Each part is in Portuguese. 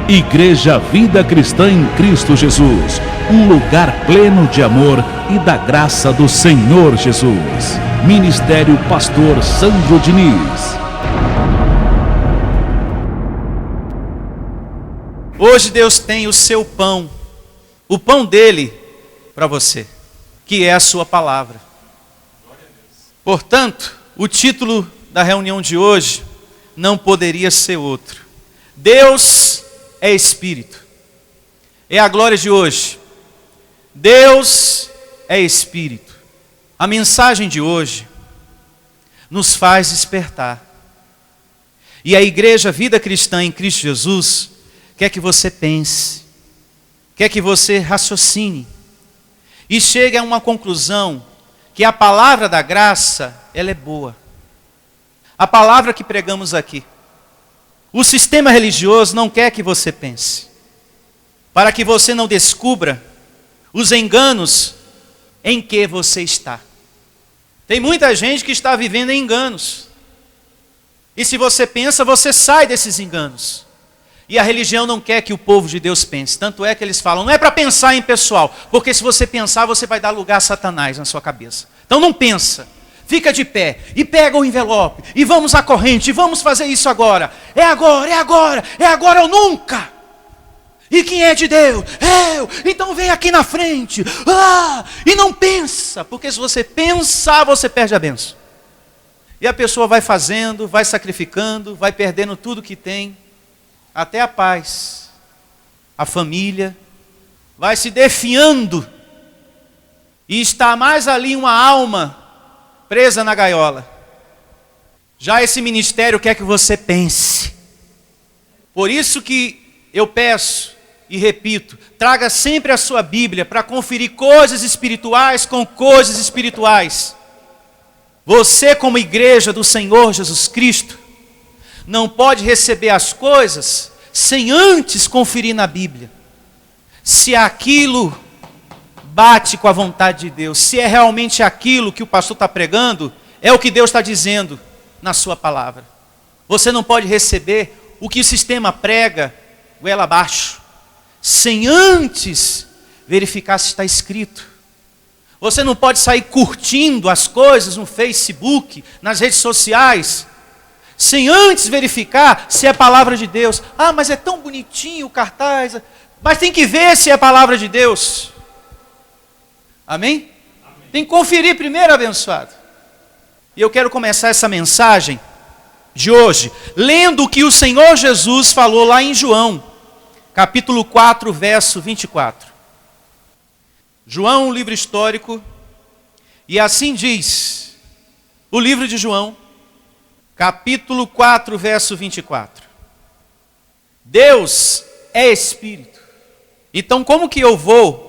Igreja Vida Cristã em Cristo Jesus, um lugar pleno de amor e da graça do Senhor Jesus. Ministério Pastor Sandro Diniz. Hoje Deus tem o seu pão, o pão dele para você, que é a sua palavra. Portanto, o título da reunião de hoje não poderia ser outro. Deus é Espírito. É a glória de hoje. Deus é Espírito. A mensagem de hoje nos faz despertar. E a Igreja Vida Cristã em Cristo Jesus quer que você pense, quer que você raciocine e chegue a uma conclusão que a palavra da graça, ela é boa. A palavra que pregamos aqui. O sistema religioso não quer que você pense, para que você não descubra os enganos em que você está. Tem muita gente que está vivendo em enganos. E se você pensa, você sai desses enganos. E a religião não quer que o povo de Deus pense. Tanto é que eles falam, não é para pensar em pessoal, porque se você pensar, você vai dar lugar a Satanás na sua cabeça. Então não pensa. Fica de pé e pega o envelope e vamos à corrente e vamos fazer isso agora. É agora, é agora, é agora ou nunca. E quem é de Deus? Eu. Então vem aqui na frente. E não pensa, porque se você pensar, você perde a bênção. E a pessoa vai fazendo, vai sacrificando, vai perdendo tudo que tem, até a paz, a família, vai se definhando e está mais ali uma alma presa na gaiola. Já esse ministério quer que você pense. Por isso que eu peço e repito, traga sempre a sua Bíblia para conferir coisas espirituais com coisas espirituais. Você, como igreja do Senhor Jesus Cristo, não pode receber as coisas sem antes conferir na Bíblia se aquilo bate com a vontade de Deus, se é realmente aquilo que o pastor está pregando, é o que Deus está dizendo na sua palavra. Você não pode receber o que o sistema prega, goela abaixo, sem antes verificar se está escrito. Você não pode sair curtindo as coisas no Facebook, nas redes sociais, sem antes verificar se é a palavra de Deus. Mas é tão bonitinho o cartaz, mas tem que ver se é a palavra de Deus. Amém? Tem que conferir primeiro, abençoado. E eu quero começar essa mensagem de hoje lendo o que o Senhor Jesus falou lá em João, capítulo 4, verso 24. João, um livro histórico, e assim diz o livro de João, capítulo 4, verso 24. Deus é Espírito. Então como que eu vou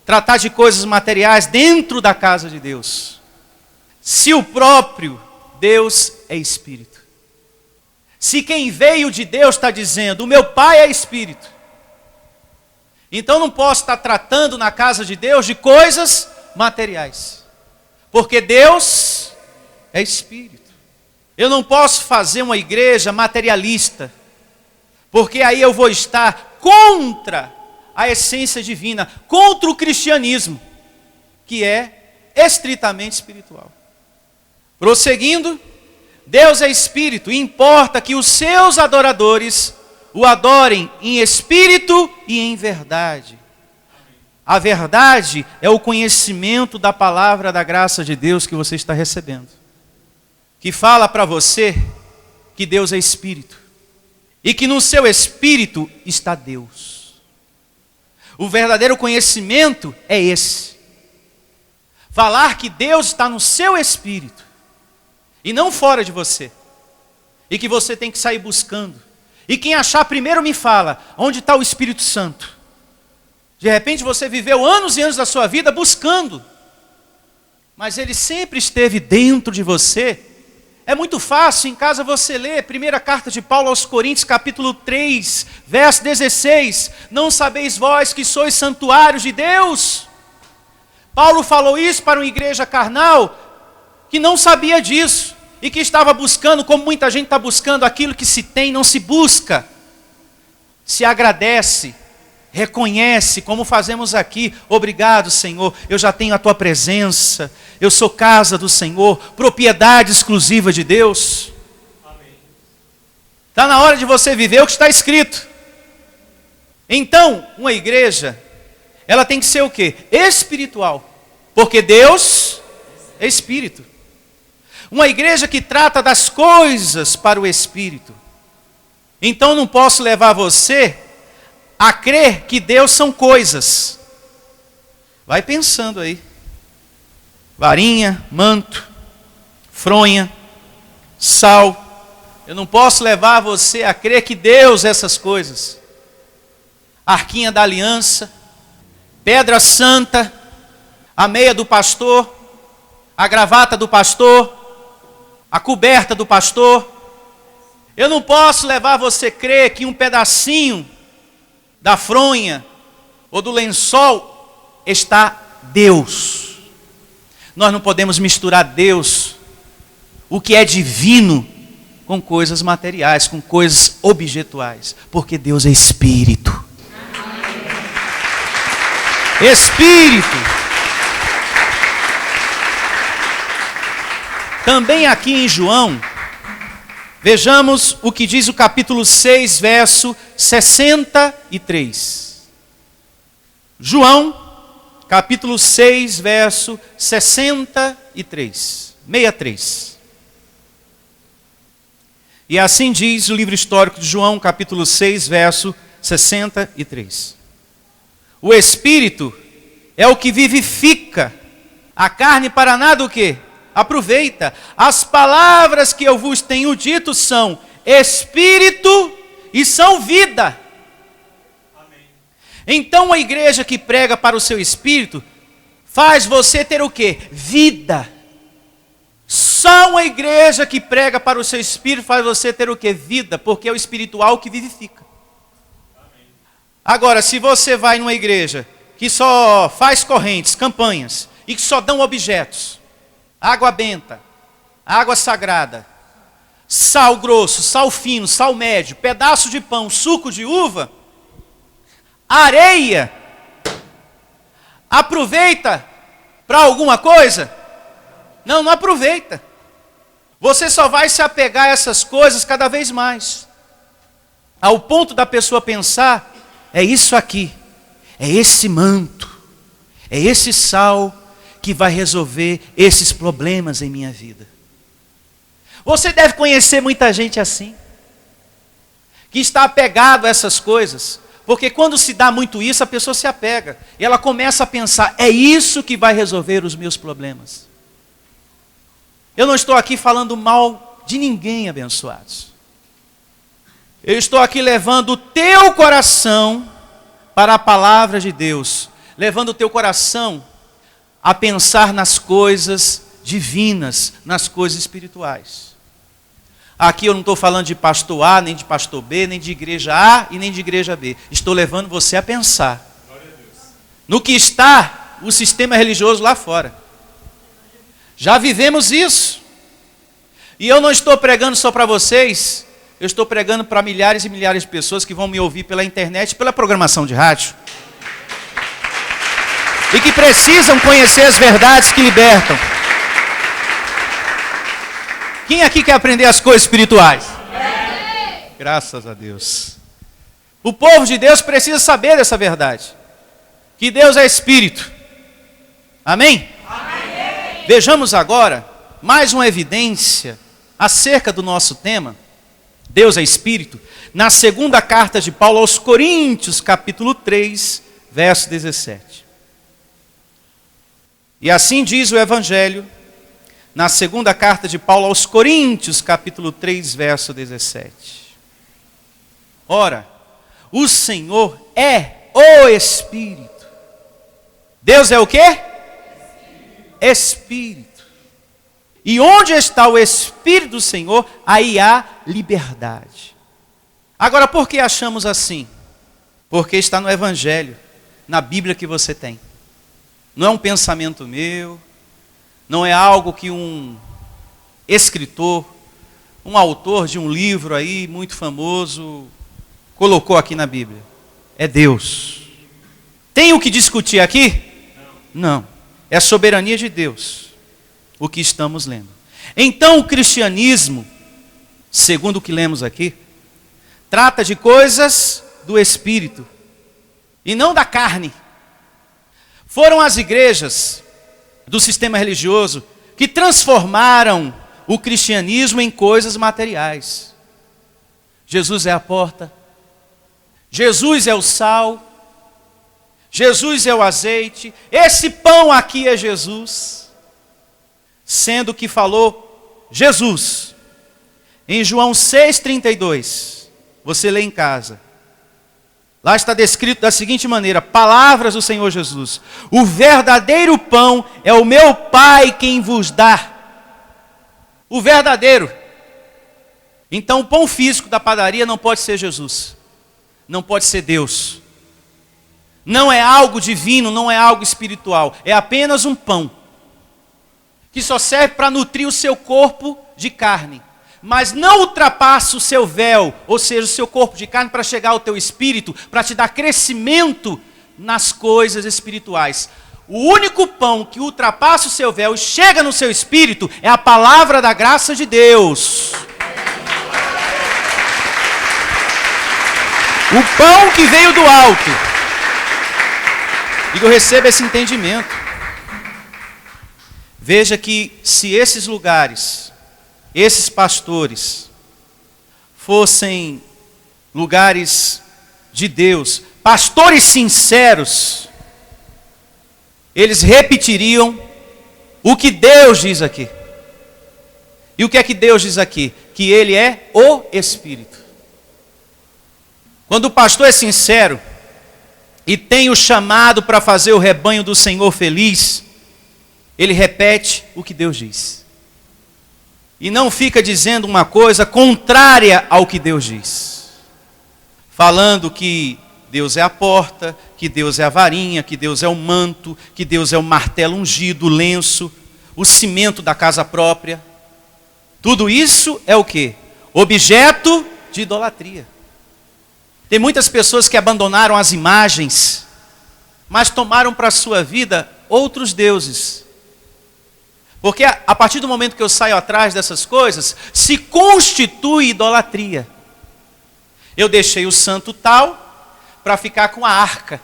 tratar de coisas materiais dentro da casa de Deus, se o próprio Deus é Espírito? Se quem veio de Deus está dizendo, o meu Pai é Espírito, então não posso estar tratando na casa de Deus de coisas materiais, porque Deus é Espírito. Eu não posso fazer uma igreja materialista, porque aí eu vou estar contra a essência divina, contra o cristianismo, que é estritamente espiritual. Prosseguindo, Deus é Espírito, e importa que os seus adoradores o adorem em espírito e em verdade. A verdade é o conhecimento da palavra da graça de Deus que você está recebendo, que fala para você que Deus é Espírito, e que no seu espírito está Deus. O verdadeiro conhecimento é esse. Falar que Deus está no seu espírito e não fora de você. E que você tem que sair buscando. E quem achar primeiro me fala, onde está o Espírito Santo? De repente você viveu anos e anos da sua vida buscando. Mas ele sempre esteve dentro de você. É muito fácil, em casa você lê a primeira carta de Paulo aos Coríntios, capítulo 3, verso 16. Não sabeis vós que sois santuários de Deus? Paulo falou isso para uma igreja carnal que não sabia disso. e que estava buscando, como muita gente está buscando, aquilo que se tem não se busca. se agradece, reconhece, como fazemos aqui. Obrigado, Senhor, eu já tenho a tua presença, eu sou casa do Senhor, propriedade exclusiva de Deus. Está na hora de você viver o que está escrito. Então, uma igreja, ela tem que ser o quê? Espiritual, porque Deus é Espírito. Uma igreja que trata das coisas para o Espírito. Então não posso levar você a crer que Deus são coisas. Vai pensando aí. Varinha, manto, fronha, sal. Eu não posso levar você a crer que Deus é essas coisas. Arquinha da aliança, pedra santa, a meia do pastor, a gravata do pastor, a coberta do pastor. Eu não posso levar você a crer que um pedacinho da fronha ou do lençol está Deus. Nós não podemos misturar Deus, o que é divino, com coisas materiais, com coisas objetuais, porque Deus é Espírito. Espírito. Também aqui em João, vejamos o que diz o capítulo 6, verso 63. João, capítulo 6, verso 63. 63. E assim diz o livro histórico de João, capítulo 6, verso 63. O Espírito é o que vivifica, a carne para nada o quê? Aproveita. As palavras que eu vos tenho dito são Espírito e são vida. Amém. Então a igreja que prega para o seu Espírito faz você ter o quê? Vida. Só uma igreja que prega para o seu Espírito faz você ter o quê? Vida, porque é o espiritual que vivifica. Amém. Agora, se você vai numa igreja que só faz correntes, campanhas, e que só dão objetos, água benta, água sagrada, sal grosso, sal fino, sal médio, pedaço de pão, suco de uva, areia, aproveita para alguma coisa? Não, não aproveita. Você só vai se apegar a essas coisas cada vez mais, ao ponto da pessoa pensar, é isso aqui, é esse manto, é esse sal que vai resolver esses problemas em minha vida. Você deve conhecer muita gente assim, que está apegado a essas coisas, porque quando se dá muito isso, a pessoa se apega, e ela começa a pensar, é isso que vai resolver os meus problemas. Eu não estou aqui falando mal de ninguém, abençoados. Eu estou aqui levando o teu coração para a palavra de Deus, levando o teu coração a pensar nas coisas divinas, nas coisas espirituais. Aqui eu não estou falando de pastor A, nem de pastor B, nem de igreja A e nem de igreja B. Estou levando você a pensar no que está o sistema religioso lá fora. Já vivemos isso. E eu não estou pregando só para vocês, eu estou pregando para milhares e milhares de pessoas que vão me ouvir pela internet, pela programação de rádio. E que precisam conhecer as verdades que libertam. Quem aqui quer aprender as coisas espirituais? Graças a Deus. O povo de Deus precisa saber dessa verdade. Que Deus é Espírito. Amém? Amém. Vejamos agora mais uma evidência acerca do nosso tema. Deus é Espírito. Na segunda carta de Paulo aos Coríntios, capítulo 3, verso 17. E assim diz o Evangelho, na segunda carta de Paulo aos Coríntios, capítulo 3, verso 17. Ora, o Senhor é o Espírito. Deus é o quê? Espírito. E onde está o Espírito do Senhor, aí há liberdade. Agora, por que achamos assim? Porque está no Evangelho, na Bíblia que você tem. Não é um pensamento meu, não é algo que um escritor, um autor de um livro aí muito famoso, colocou aqui na Bíblia. É Deus. Tem o que discutir aqui? Não. É a soberania de Deus o que estamos lendo. Então o cristianismo, segundo o que lemos aqui, trata de coisas do Espírito e não da carne. Foram as igrejas do sistema religioso que transformaram o cristianismo em coisas materiais. Jesus é a porta, Jesus é o sal, Jesus é o azeite, esse pão aqui é Jesus. Sendo que falou Jesus, em João 6,32, você lê em casa. Lá está descrito da seguinte maneira, palavras do Senhor Jesus: o verdadeiro pão é o meu Pai quem vos dá. O verdadeiro. Então o pão físico da padaria não pode ser Jesus. Não pode ser Deus. Não é algo divino, não é algo espiritual. É apenas um pão. Que só serve para nutrir o seu corpo de carne. Mas não ultrapassa o seu véu, ou seja, o seu corpo de carne, para chegar ao teu espírito, para te dar crescimento nas coisas espirituais. O único pão que ultrapassa o seu véu e chega no seu espírito é a palavra da graça de Deus. O pão que veio do alto. E eu recebo esse entendimento. Veja que se esses lugares, esses pastores, fossem lugares de Deus, pastores sinceros, eles repetiriam o que Deus diz aqui. E o que é que Deus diz aqui? Que Ele é o Espírito. Quando o pastor é sincero e tem o chamado para fazer o rebanho do Senhor feliz, ele repete o que Deus diz. E não fica dizendo uma coisa contrária ao que Deus diz. Falando que Deus é a porta, que Deus é a varinha, que Deus é o manto, que Deus é o martelo ungido, o lenço, o cimento da casa própria. Tudo isso é o quê? Objeto de idolatria. Tem muitas pessoas que abandonaram as imagens, mas tomaram para a sua vida outros deuses. Porque a partir do momento que eu saio atrás dessas coisas, se constitui idolatria. Eu deixei o santo tal para ficar com a arca.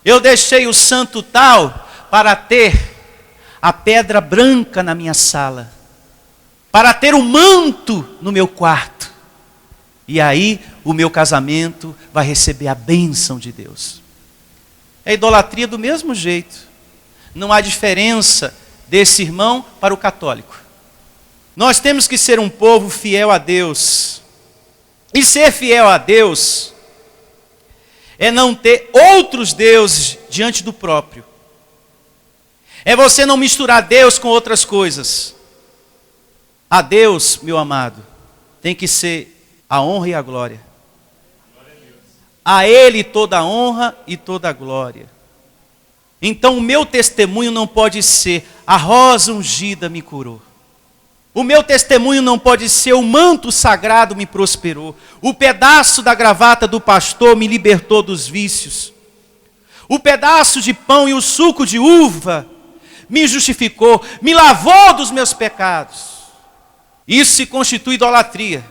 Eu deixei o santo tal para ter a pedra branca na minha sala. Para ter o manto no meu quarto. E aí o meu casamento vai receber a bênção de Deus. É idolatria do mesmo jeito. Não há diferença desse irmão para o católico. Nós temos que ser um povo fiel a Deus. E ser fiel a Deus é não ter outros deuses diante do próprio. É você não misturar Deus com outras coisas. A Deus, meu amado, tem que ser a honra e a glória. A Ele toda a honra e toda a glória. Então o meu testemunho não pode ser a rosa ungida me curou. O meu testemunho não pode ser o manto sagrado me prosperou. O pedaço da gravata do pastor me libertou dos vícios. O pedaço de pão e o suco de uva me justificou, me lavou dos meus pecados. Isso se constitui idolatria,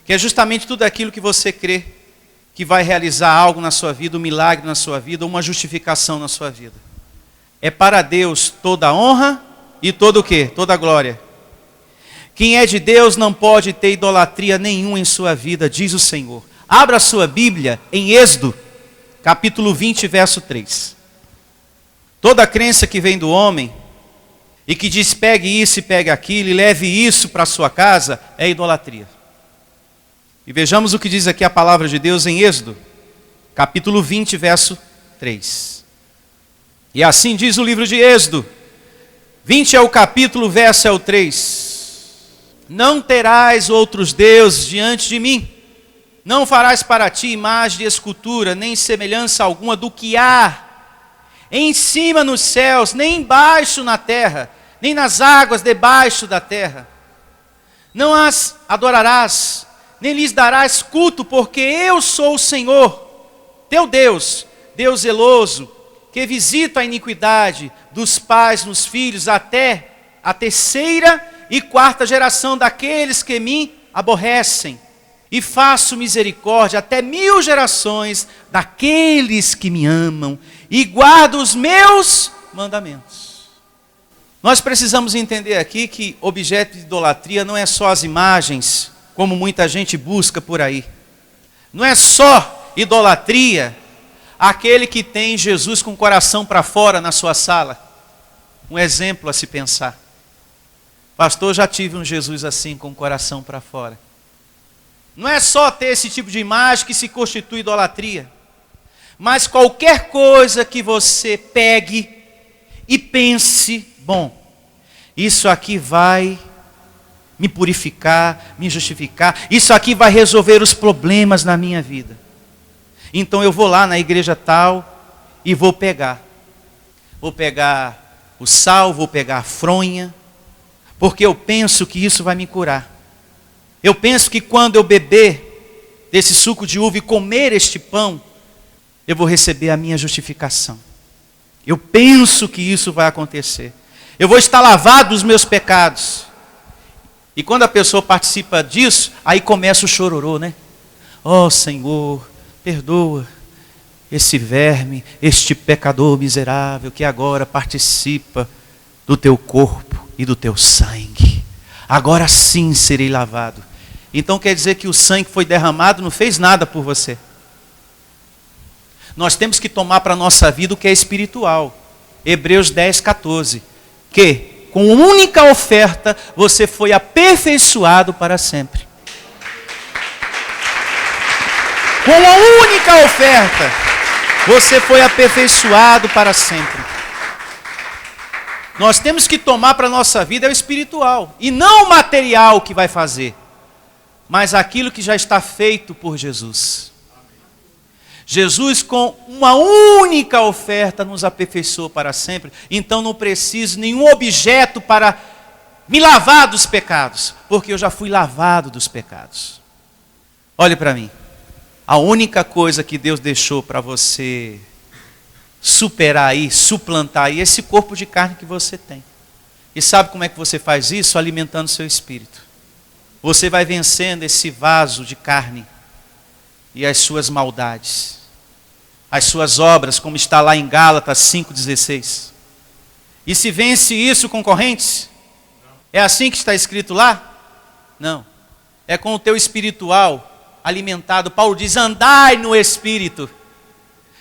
que é justamente tudo aquilo que você crê que vai realizar algo na sua vida, um milagre na sua vida, uma justificação na sua vida. É para Deus toda a honra e todo o quê? Toda a glória. Quem é de Deus não pode ter idolatria nenhuma em sua vida, diz o Senhor. Abra a sua Bíblia em Êxodo, capítulo 20, verso 3. Toda crença que vem do homem e que diz pegue isso e pegue aquilo e leve isso para a sua casa é idolatria. E vejamos o que diz aqui a palavra de Deus em Êxodo, capítulo 20, verso 3. E assim diz o livro de Êxodo, 20 é o capítulo, verso é o 3. Não terás outros deuses diante de mim, não farás para ti imagem de escultura, nem semelhança alguma do que há em cima nos céus, nem embaixo na terra, nem nas águas debaixo da terra. Não as adorarás, nem lhes darás culto, porque eu sou o Senhor, teu Deus, Deus zeloso, que visita a iniquidade dos pais nos filhos até a terceira e quarta geração daqueles que me aborrecem. E faço misericórdia até 1000 gerações daqueles que me amam e guardo os meus mandamentos. Nós precisamos entender aqui que objeto de idolatria não é só as imagens, como muita gente busca por aí. Não é só idolatria aquele que tem Jesus com o coração para fora na sua sala. Um exemplo a se pensar. Pastor, já tive um Jesus assim com o coração para fora. Não é só ter esse tipo de imagem que se constitui idolatria. Mas qualquer coisa que você pegue e pense, bom, isso aqui vai me purificar, me justificar, isso aqui vai resolver os problemas na minha vida. Então eu vou lá na igreja tal e vou pegar. Vou pegar o sal, vou pegar a fronha, porque eu penso que isso vai me curar. Eu penso que quando eu beber desse suco de uva e comer este pão, eu vou receber a minha justificação. Eu penso que isso vai acontecer. Eu vou estar lavado dos meus pecados. E quando a pessoa participa disso, aí começa o chororô, né? Oh Senhor, perdoa esse verme, este pecador miserável que agora participa do teu corpo e do teu sangue. Agora sim serei lavado. Então quer dizer que o sangue que foi derramado não fez nada por você. Nós temos que tomar para a nossa vida o que é espiritual. Hebreus 10, 14. Que com única oferta você foi aperfeiçoado para sempre. Com a única oferta você foi aperfeiçoado para sempre. Nós temos que tomar para a nossa vida é o espiritual. E não o material que vai fazer. Mas aquilo que já está feito por Jesus. Jesus com uma única oferta nos aperfeiçoou para sempre. Então não preciso nenhum objeto para me lavar dos pecados. Porque eu já fui lavado dos pecados. Olhe para mim. A única coisa que Deus deixou para você superar aí, suplantar aí, esse corpo de carne que você tem. E sabe como é que você faz isso? Alimentando seu espírito. Você vai vencendo esse vaso de carne e as suas maldades, as suas obras, como está lá em Gálatas 5,16. E se vence isso com correntes? É assim que está escrito lá? Não. É com o teu espiritual alimentado. Paulo diz, andai no espírito.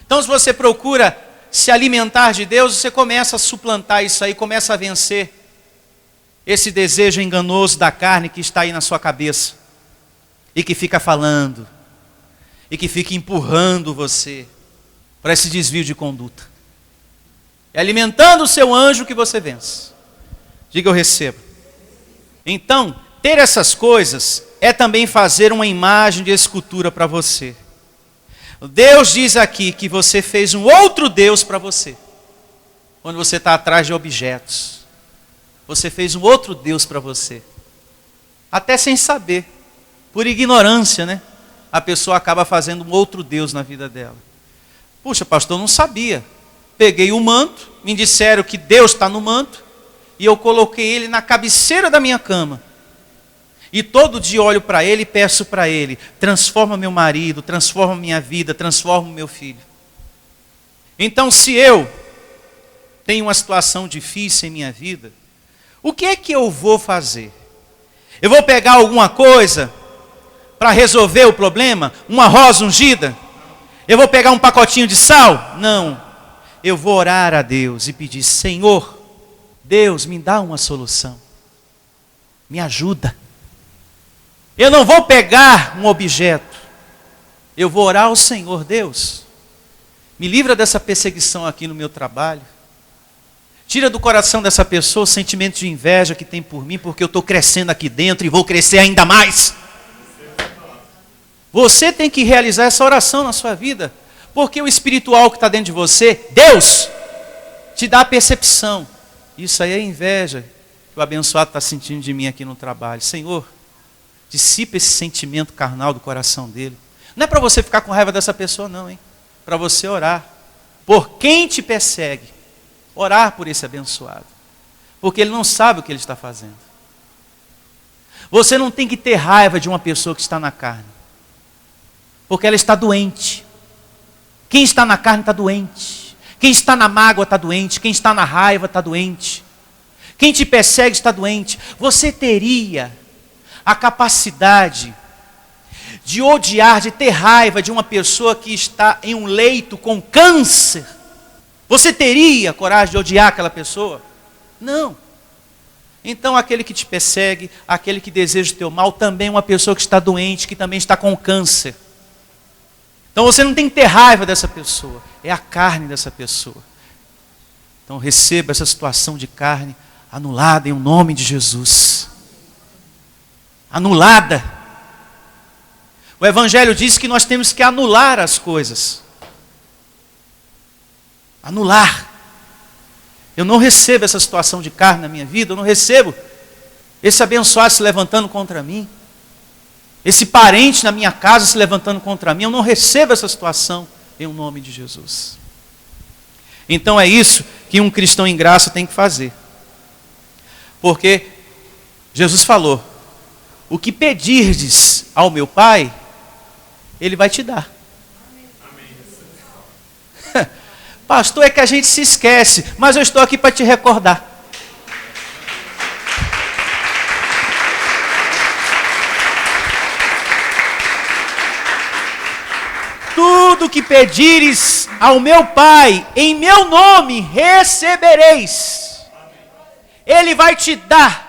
Então se você procura se alimentar de Deus, você começa a suplantar isso aí, começa a vencer esse desejo enganoso da carne que está aí na sua cabeça. E que fica falando. E que fica empurrando você para esse desvio de conduta. É alimentando o seu anjo que você vence. Diga, eu recebo. Então, ter essas coisas é também fazer uma imagem de escultura para você. Deus diz aqui que você fez um outro Deus para você. Quando você está atrás de objetos. Você fez um outro Deus para você. Até sem saber. Por ignorância, né? A pessoa acaba fazendo um outro Deus na vida dela. Puxa, pastor, eu não sabia. Peguei o manto, me disseram que Deus está no manto, e eu coloquei ele na cabeceira da minha cama. E todo dia olho para ele e peço para ele, transforma meu marido, transforma minha vida, transforma meu filho. Então se eu tenho uma situação difícil em minha vida, o que é que eu vou fazer? Eu vou pegar alguma coisa para resolver o problema? Uma rosa ungida? Eu vou pegar um pacotinho de sal? Não. Eu vou orar a Deus e pedir, Senhor, Deus, me dá uma solução. Me ajuda. Eu não vou pegar um objeto. Eu vou orar ao Senhor, Deus, me livra dessa perseguição aqui no meu trabalho. Tira do coração dessa pessoa o sentimento de inveja que tem por mim, porque eu estou crescendo aqui dentro e vou crescer ainda mais. Você tem que realizar essa oração na sua vida, porque o espiritual que está dentro de você, Deus, te dá a percepção. Isso aí é inveja que o abençoado está sentindo de mim aqui no trabalho. Senhor, Dissipa esse sentimento carnal do coração dele. Não é para você ficar com raiva dessa pessoa não, hein? Para você orar. Por quem te persegue. Orar por esse abençoado. Porque ele não sabe o que ele está fazendo. Você não tem que ter raiva de uma pessoa que está na carne. Porque ela está doente. Quem está na carne está doente. Quem está na mágoa está doente. Quem está na raiva está doente. Quem te persegue está doente. Você teria a capacidade de odiar, de ter raiva de uma pessoa que está em um leito com câncer? Você teria coragem de odiar aquela pessoa? Não. Então aquele que te persegue, aquele que deseja o teu mal, também é uma pessoa que está doente, que também está com câncer. Então você não tem que ter raiva dessa pessoa, é a carne dessa pessoa. Então receba essa situação de carne anulada em nome de Jesus. Anulada. O Evangelho diz que nós temos que anular as coisas. Anular. Eu não recebo essa situação de carne na minha vida, eu não recebo esse abençoado se levantando contra mim, esse parente na minha casa se levantando contra mim, eu não recebo essa situação em nome de Jesus. Então é isso que um cristão em graça tem que fazer. Porque Jesus falou, o que pedirdes ao meu Pai, Ele vai te dar. Pastor, é que a gente se esquece, mas eu estou aqui para te recordar. Tudo que pedires ao meu Pai, em meu nome, recebereis. Ele vai te dar.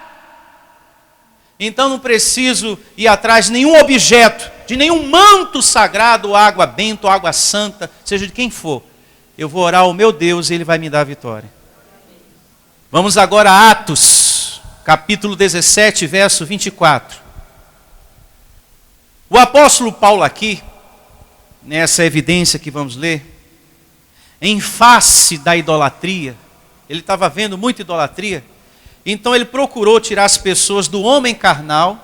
Então não preciso ir atrás de nenhum objeto, de nenhum manto sagrado, água benta, água santa, seja de quem for. Eu vou orar ao meu Deus e Ele vai me dar a vitória. Vamos agora a Atos, capítulo 17, verso 24. O apóstolo Paulo aqui, nessa evidência que vamos ler, em face da idolatria, ele estava vendo muita idolatria, então ele procurou tirar as pessoas do homem carnal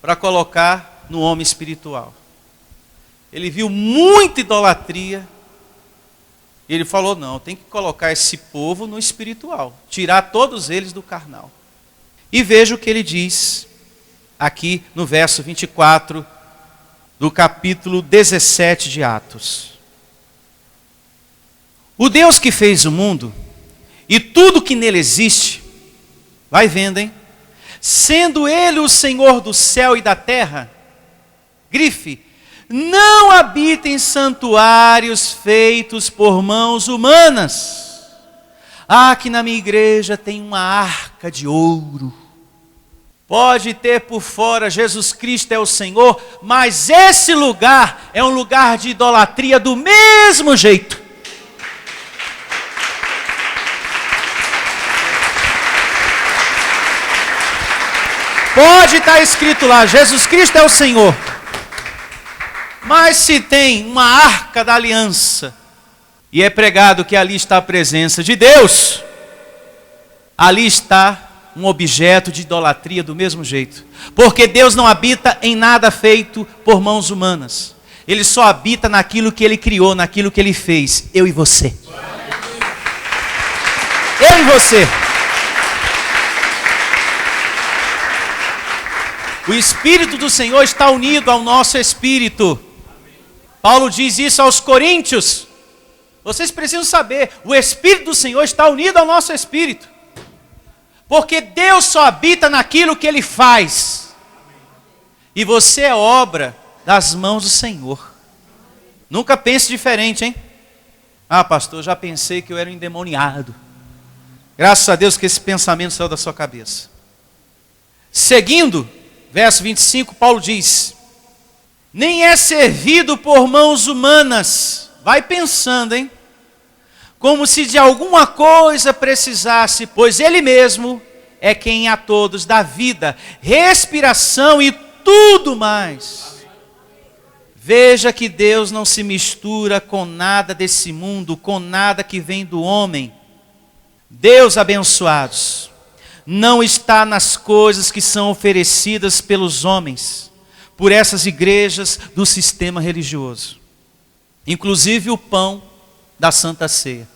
para colocar no homem espiritual. Ele viu muita idolatria, e ele falou, não, tem que colocar esse povo no espiritual, tirar todos eles do carnal. E veja o que ele diz aqui no verso 24 do capítulo 17 de Atos. O Deus que fez o mundo e tudo que nele existe, vai vendo, hein? Sendo Ele o Senhor do céu e da terra, grife, não habita em santuários feitos por mãos humanas. Ah, que na minha igreja tem uma arca de ouro. Pode ter por fora Jesus Cristo é o Senhor, mas esse lugar é um lugar de idolatria do mesmo jeito. Pode estar escrito lá, Jesus Cristo é o Senhor. Mas se tem uma arca da aliança, e é pregado que ali está a presença de Deus, ali está um objeto de idolatria do mesmo jeito. Porque Deus não habita em nada feito por mãos humanas. Ele só habita naquilo que Ele criou, naquilo que Ele fez. Eu e você. Eu e você. O Espírito do Senhor está unido ao nosso Espírito. Paulo diz isso aos Coríntios. Vocês precisam saber, o Espírito do Senhor está unido ao nosso Espírito. Porque Deus só habita naquilo que Ele faz. E você é obra das mãos do Senhor. Nunca pense diferente, hein? Ah, pastor, já pensei que eu era um endemoniado. Graças a Deus que esse pensamento saiu da sua cabeça. Seguindo, verso 25, Paulo diz, nem é servido por mãos humanas. Vai pensando, hein? Como se de alguma coisa precisasse, pois Ele mesmo é quem a todos dá vida, respiração e tudo mais. Veja que Deus não se mistura com nada desse mundo, com nada que vem do homem. Deus, abençoados, não está nas coisas que são oferecidas pelos homens, por essas igrejas do sistema religioso. Inclusive o pão da Santa Ceia.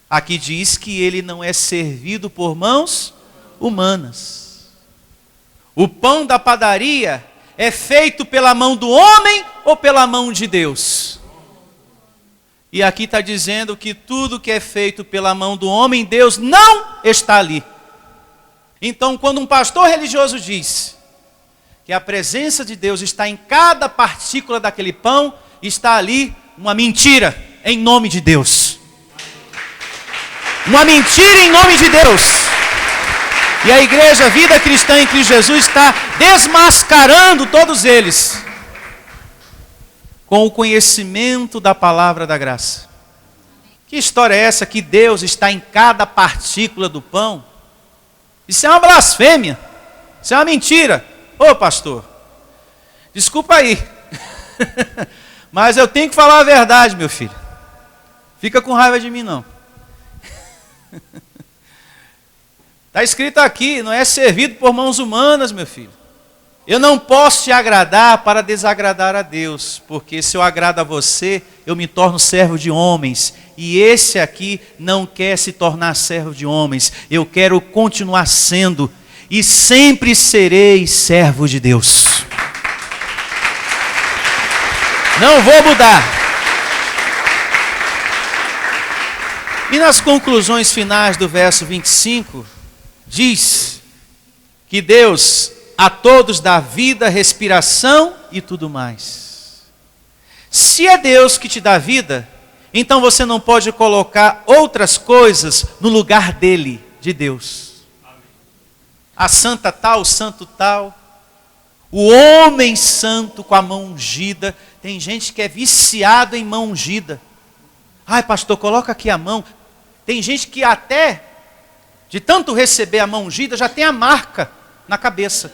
Aqui diz que ele não é servido por mãos humanas. O pão da padaria é feito pela mão do homem ou pela mão de Deus? E aqui está dizendo que tudo que é feito pela mão do homem, Deus não está ali. Então, quando um pastor religioso diz que a presença de Deus está em cada partícula daquele pão, está ali uma mentira em nome de Deus. Uma mentira em nome de Deus. E a igreja Vida Cristã em Cristo Jesus está desmascarando todos eles com o conhecimento da palavra da graça. Que história é essa que Deus está em cada partícula do pão? Isso é uma blasfêmia. Isso é uma mentira. Ô pastor, desculpa aí. Mas eu tenho que falar a verdade, meu filho. Fica com raiva de mim não. Está escrito aqui, não é servido por mãos humanas, meu filho. Eu não posso te agradar para desagradar a Deus, porque se eu agrado a você, eu me torno servo de homens. E esse aqui não quer se tornar servo de homens. Eu quero continuar sendo e sempre serei servo de Deus. Não vou mudar. E nas conclusões finais do verso 25, diz que Deus a todos dá vida, respiração e tudo mais. Se é Deus que te dá vida, então você não pode colocar outras coisas no lugar dele, de Deus. A santa tal, o santo tal, o homem santo com a mão ungida. Tem gente que é viciado em mão ungida. Ai pastor, coloca aqui a mão. Tem gente que até, de tanto receber a mão ungida, já tem a marca na cabeça.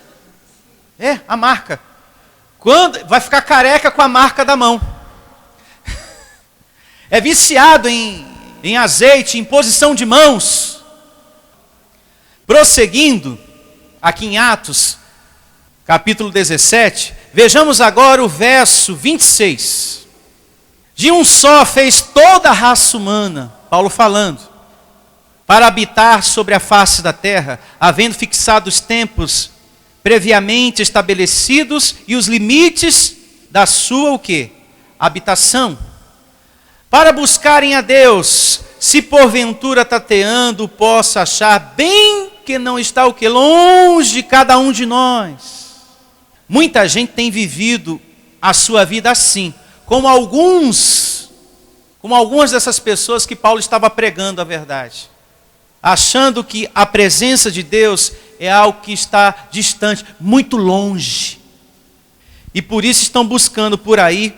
É, a marca. Quando vai ficar careca com a marca da mão. É viciado em azeite, em posição de mãos. Prosseguindo, aqui em Atos, capítulo 17, vejamos agora o verso 26. De um só fez toda a raça humana, Paulo falando, para habitar sobre a face da terra, havendo fixado os tempos previamente estabelecidos e os limites da sua o quê? Habitação. Para buscarem a Deus, se porventura tateando possa achar bem que não está o quê? Longe de cada um de nós. Muita gente tem vivido a sua vida assim, como algumas dessas pessoas que Paulo estava pregando a verdade, achando que a presença de Deus é algo que está distante, muito longe. E por isso estão buscando por aí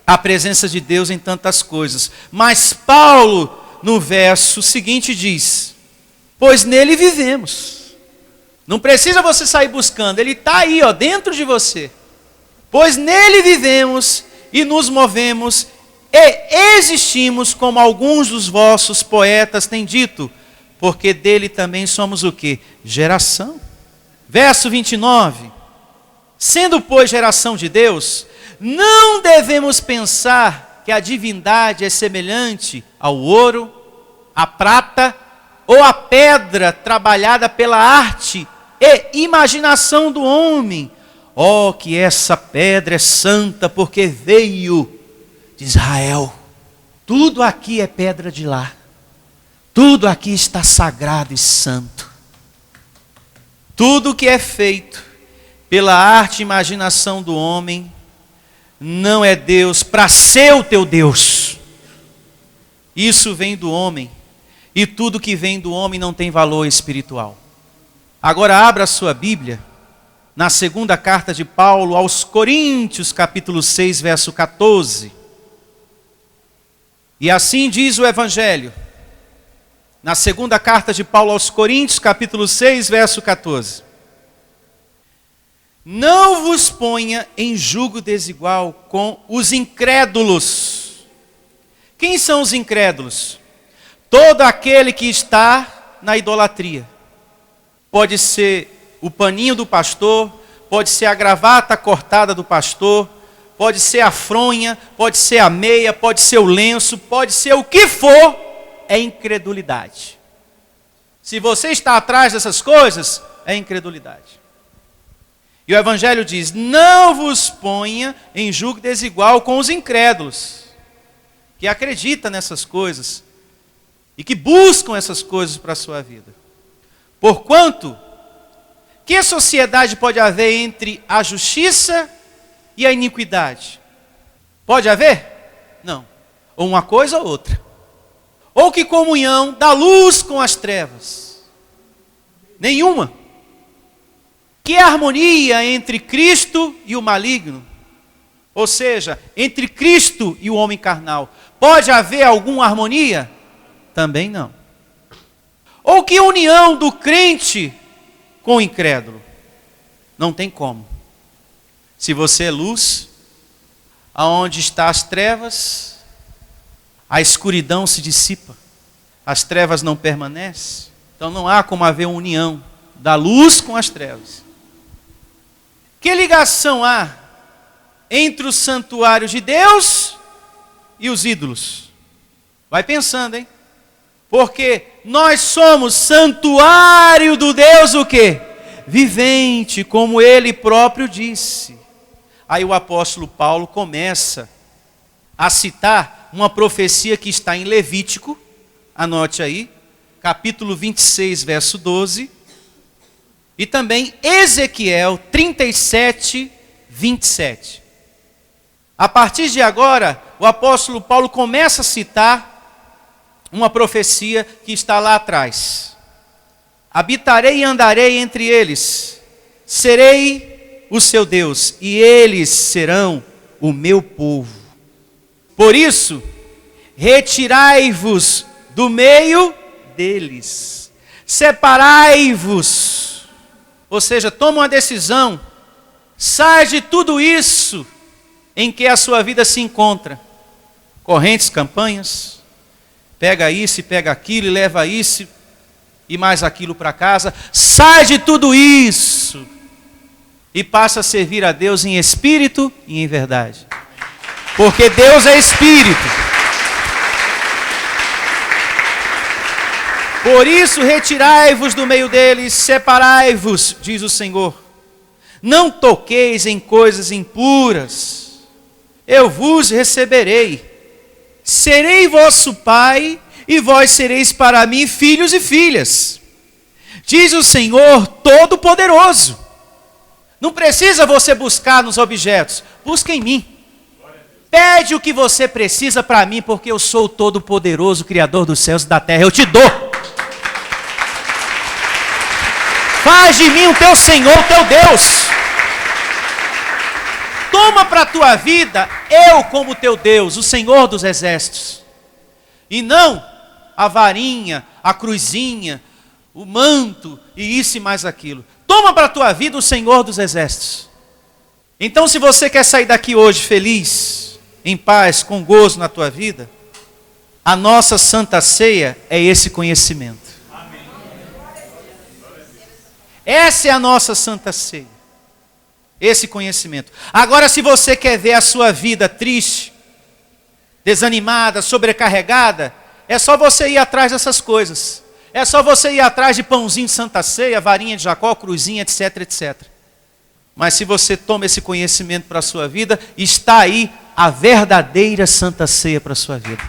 a presença de Deus em tantas coisas. Mas Paulo, no verso seguinte, diz: pois nele vivemos. Não precisa você sair buscando, ele está aí, ó, dentro de você. Pois nele vivemos e nos movemos e existimos, como alguns dos vossos poetas têm dito, porque dele também somos o quê? Geração. Verso 29. Sendo, pois, geração de Deus, não devemos pensar que a divindade é semelhante ao ouro, à prata ou à pedra trabalhada pela arte e imaginação do homem. Oh, que essa pedra é santa porque veio de Israel. Tudo aqui é pedra de lá. Tudo aqui está sagrado e santo. Tudo que é feito pela arte e imaginação do homem não é Deus para ser o teu Deus. Isso vem do homem. E tudo que vem do homem não tem valor espiritual. Agora abra a sua Bíblia na segunda carta de Paulo aos Coríntios, capítulo 6, verso 14. E assim diz o Evangelho. Na segunda carta de Paulo aos Coríntios, capítulo 6, verso 14. Não vos ponha em julgo desigual com os incrédulos. Quem são os incrédulos? Todo aquele que está na idolatria. pode ser o paninho do pastor, pode ser a gravata cortada do pastor, pode ser a fronha, pode ser a meia, pode ser o lenço, pode ser o que for, é incredulidade. Se você está atrás dessas coisas, é incredulidade. E o Evangelho diz: não vos ponha em julgo desigual com os incrédulos, que acreditam nessas coisas e que buscam essas coisas para a sua vida. Porquanto, que sociedade pode haver entre a justiça e a iniquidade? Pode haver? Não. Ou uma coisa ou outra. Ou que comunhão da luz com as trevas? Nenhuma. Que harmonia entre Cristo e o maligno? Ou seja, entre Cristo e o homem carnal. Pode haver alguma harmonia? Também não. Ou que união do crente com o incrédulo? Não tem como. Se você é luz, aonde está as trevas, a escuridão se dissipa, as trevas não permanecem. Então não há como haver união da luz com as trevas. Que ligação há entre os santuários de Deus e os ídolos? Vai pensando, hein? Porque nós somos santuário do Deus o quê? Vivente, como ele próprio disse. Aí o apóstolo Paulo começa a citar uma profecia que está em Levítico, anote aí, capítulo 26, verso 12, e também Ezequiel 37, 27. A partir de agora, o apóstolo Paulo começa a citar uma profecia que está lá atrás. Habitarei e andarei entre eles, serei o seu Deus, e eles serão o meu povo. Por isso, retirai-vos do meio deles, separai-vos, ou seja, toma uma decisão, sai de tudo isso em que a sua vida se encontra, correntes, campanhas, pega isso e pega aquilo e leva isso e mais aquilo para casa, sai de tudo isso e passa a servir a Deus em espírito e em verdade. Porque Deus é espírito. Por isso retirai-vos do meio deles, separai-vos, diz o Senhor. Não toqueis em coisas impuras, eu vos receberei. Serei vosso pai, e vós sereis para mim filhos e filhas. Diz o Senhor Todo-Poderoso. Não precisa você buscar nos objetos, busca em mim. Pede o que você precisa para mim, porque eu sou o Todo-Poderoso, Criador dos céus e da terra, eu te dou. Faz de mim o teu Senhor, o teu Deus. Toma para a tua vida, eu como teu Deus, o Senhor dos exércitos. E não a varinha, a cruzinha, o manto e isso e mais aquilo. Toma para a tua vida o Senhor dos exércitos. Então se você quer sair daqui hoje feliz, em paz, com gozo na tua vida, a nossa Santa Ceia é esse conhecimento. Amém. Essa é a nossa Santa Ceia. Esse conhecimento. Agora, se você quer ver a sua vida triste, desanimada, sobrecarregada, é só você ir atrás dessas coisas. É só você ir atrás de pãozinho de Santa Ceia, varinha de Jacó, cruzinha, etc, etc. Mas se você toma esse conhecimento para a sua vida, está aí a verdadeira Santa Ceia para a sua vida.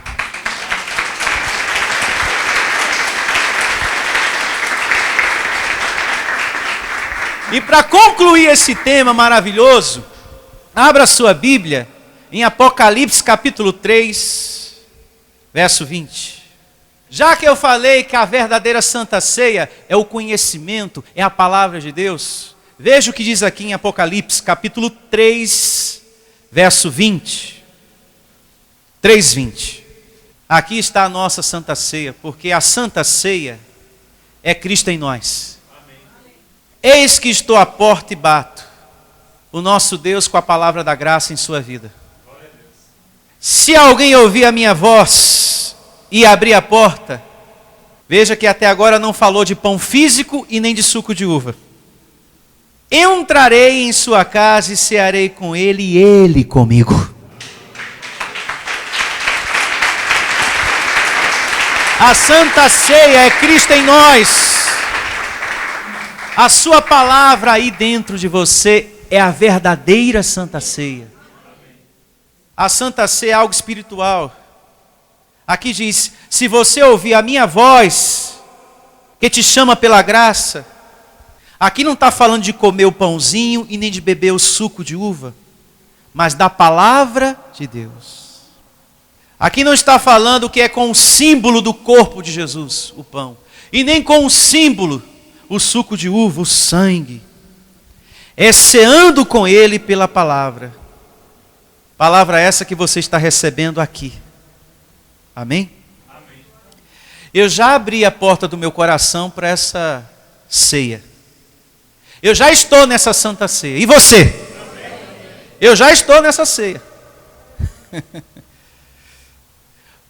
E para concluir esse tema maravilhoso, abra sua Bíblia em Apocalipse capítulo 3, verso 20. Já que eu falei que a verdadeira Santa Ceia é o conhecimento, é a palavra de Deus, veja o que diz aqui em Apocalipse capítulo 3, verso 20. 3:20. Aqui está a nossa Santa Ceia, porque a Santa Ceia é Cristo em nós. Eis que estou à porta e bato. O nosso Deus com a palavra da graça em sua vida. Se alguém ouvir a minha voz e abrir a porta, Veja que até agora não falou de pão físico e nem de suco de uva. Entrarei em sua casa e cearei com ele e ele comigo. A Santa Ceia é Cristo em nós. A sua palavra aí dentro de você é a verdadeira Santa Ceia. A Santa Ceia é algo espiritual. Aqui diz, se você ouvir a minha voz, que te chama pela graça. Aqui não está falando de comer o pãozinho e nem de beber o suco de uva, mas da palavra de Deus. Aqui não está falando que é com o símbolo do corpo de Jesus, o pão, e nem com o símbolo, o suco de uva, o sangue. É ceando com ele pela palavra. Palavra essa que você está recebendo aqui. Amém? Amém. Eu já abri a porta do meu coração para essa ceia. Eu já estou nessa Santa Ceia. E você? Amém. Eu já estou nessa ceia.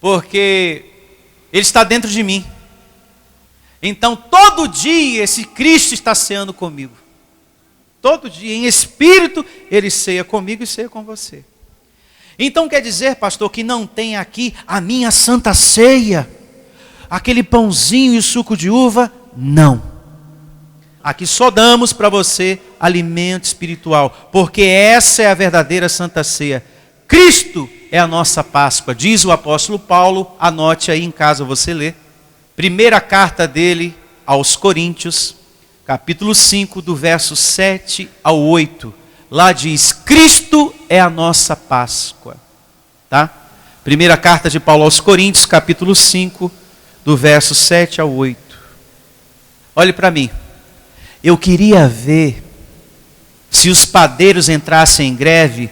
Porque Ele está dentro de mim. Então todo dia esse Cristo está ceando comigo. Todo dia, em espírito, Ele ceia comigo e ceia com você. Então quer dizer, pastor, que não tem aqui a minha Santa Ceia? Aquele pãozinho e o suco de uva? Não. Aqui só damos para você alimento espiritual, porque essa é a verdadeira Santa Ceia. Cristo é a nossa Páscoa, diz o apóstolo Paulo, anote aí em casa você lê. Primeira carta dele aos Coríntios, capítulo 5, do verso 7 ao 8. Lá diz, Cristo é a nossa Páscoa. Tá? Primeira carta de Paulo aos Coríntios, capítulo 5, do verso 7 ao 8. Olhe para mim. Eu queria ver se os padeiros entrassem em greve,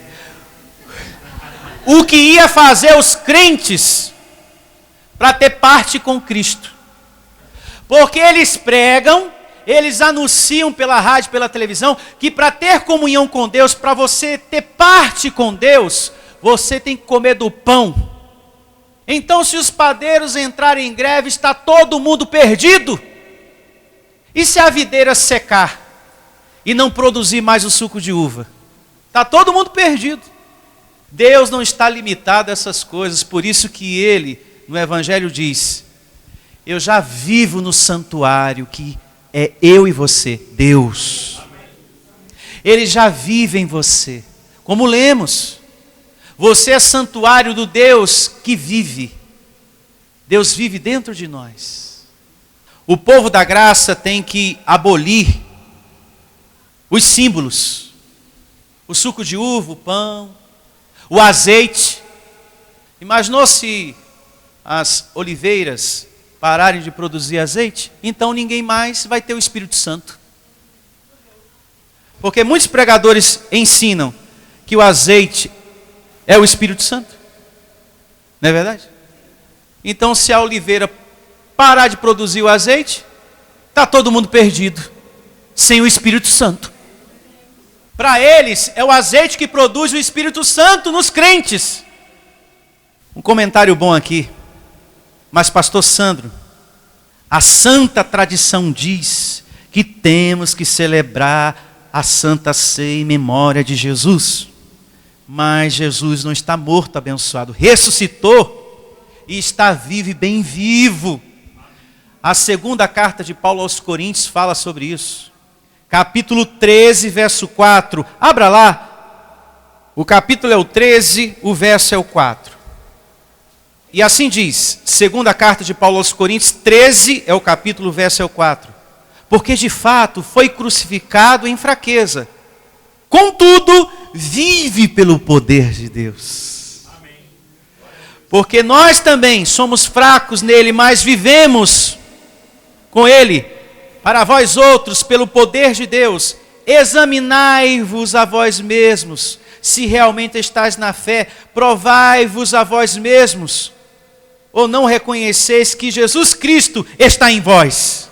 o que ia fazer os crentes para ter parte com Cristo. Porque eles pregam, eles anunciam pela rádio, pela televisão, que para ter comunhão com Deus, para você ter parte com Deus, você tem que comer do pão. Então se os padeiros entrarem em greve, está todo mundo perdido. E se a videira secar e não produzir mais o suco de uva? Está todo mundo perdido. Deus não está limitado a essas coisas, por isso que Ele, no Evangelho diz, eu já vivo no santuário que é eu e você, Deus. Ele já vive em você. Como lemos, você é santuário do Deus que vive. Deus vive dentro de nós. O povo da graça tem que abolir os símbolos. O suco de uva, o pão, o azeite. Imaginou se as oliveiras pararem de produzir azeite? Então ninguém mais vai ter o Espírito Santo. Porque muitos pregadores ensinam que o azeite é o Espírito Santo. Não é verdade? Então se a oliveira parar de produzir o azeite, está todo mundo perdido, sem o Espírito Santo. Para eles é o azeite que produz o Espírito Santo nos crentes. Um comentário bom aqui. Mas pastor Sandro, a santa tradição diz que temos que celebrar a Santa Ceia em memória de Jesus. Mas Jesus não está morto, abençoado, ressuscitou e está vivo e bem vivo. A segunda carta de Paulo aos Coríntios fala sobre isso. Capítulo 13, verso 4. Abra lá. O capítulo é o 13, o verso é o 4. E assim diz, segunda carta de Paulo aos Coríntios, 13 é o capítulo, o verso é o 4. Porque de fato foi crucificado em fraqueza. Contudo, vive pelo poder de Deus. Amém. Porque nós também somos fracos nele, mas vivemos com ele. Para vós outros, pelo poder de Deus, examinai-vos a vós mesmos, se realmente estáis na fé, provai-vos a vós mesmos, ou não reconheceis que Jesus Cristo está em vós.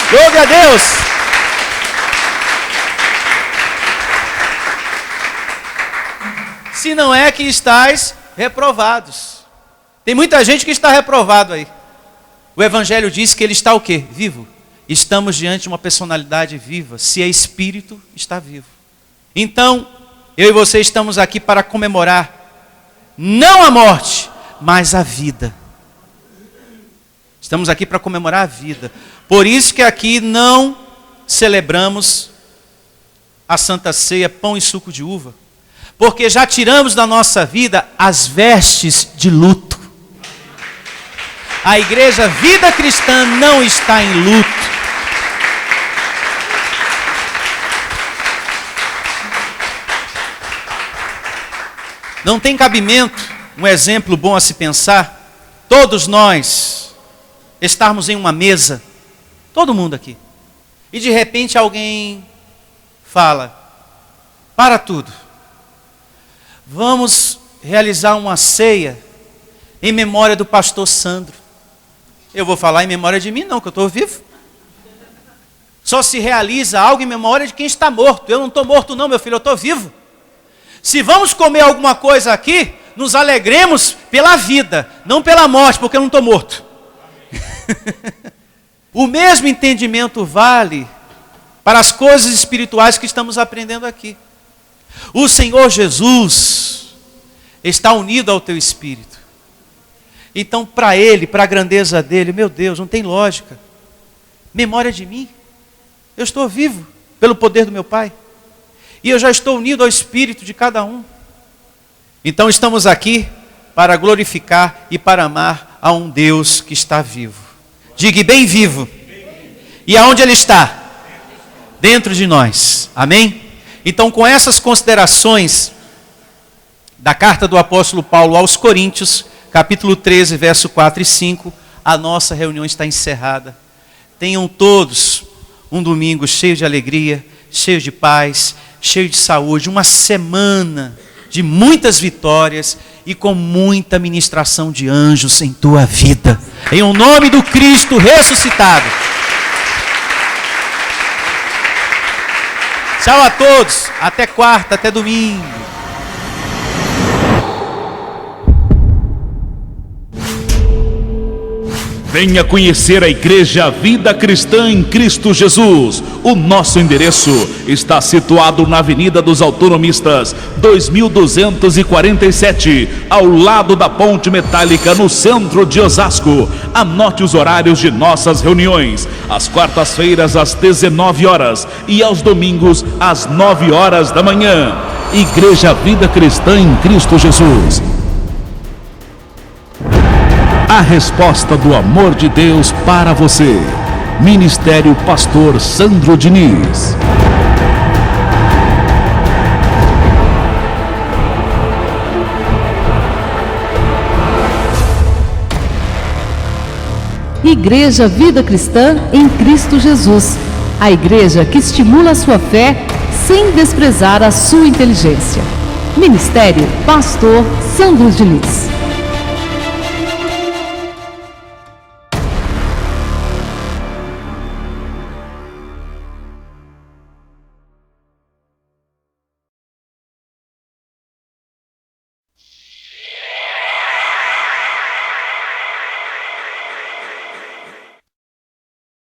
Glória a Deus! Se não é que estáis reprovados. Tem muita gente que está reprovado aí. O Evangelho diz que ele está o quê? Vivo. Estamos diante de uma personalidade viva. Se é espírito, está vivo. Então, eu e você estamos aqui para comemorar não a morte, mas a vida. Estamos aqui para comemorar a vida. Por isso que aqui não celebramos a Santa Ceia, pão e suco de uva. Porque já tiramos da nossa vida as vestes de luto. A igreja Vida Cristã não está em luto. Não tem cabimento, um exemplo bom a se pensar, todos nós estarmos em uma mesa, todo mundo aqui, e de repente alguém fala, para tudo, vamos realizar uma ceia em memória do pastor Sandro. Eu vou falar em memória de mim não, que eu estou vivo. Só se realiza algo em memória de quem está morto. Eu não estou morto não, meu filho, eu estou vivo. Se vamos comer alguma coisa aqui, nos alegremos pela vida, não pela morte, porque eu não estou morto. O mesmo entendimento vale para as coisas espirituais que estamos aprendendo aqui. O Senhor Jesus está unido ao teu espírito. Então, para Ele, para a grandeza dEle, meu Deus, não tem lógica. Memória de mim. Eu estou vivo pelo poder do meu Pai. E eu já estou unido ao espírito de cada um. Então, estamos aqui para glorificar e para amar a um Deus que está vivo. Diga, bem vivo. E aonde Ele está? Dentro de nós. Amém? Então, com essas considerações da carta do apóstolo Paulo aos Coríntios, capítulo 13, verso 4 e 5, a nossa reunião está encerrada. Tenham todos um domingo cheio de alegria, cheio de paz, cheio de saúde, uma semana de muitas vitórias e com muita ministração de anjos em tua vida. Em o nome do Cristo ressuscitado. Tchau a todos, até quarta, até domingo. Venha conhecer a Igreja Vida Cristã em Cristo Jesus. O nosso endereço está situado na Avenida dos Autonomistas, 2247, ao lado da Ponte Metálica, no centro de Osasco. Anote os horários de nossas reuniões: às quartas-feiras às 19 horas e aos domingos às 9 horas da manhã. Igreja Vida Cristã em Cristo Jesus. A resposta do amor de Deus para você. Ministério Pastor Sandro Diniz. Igreja Vida Cristã em Cristo Jesus. A igreja que estimula a sua fé sem desprezar a sua inteligência. Ministério Pastor Sandro Diniz.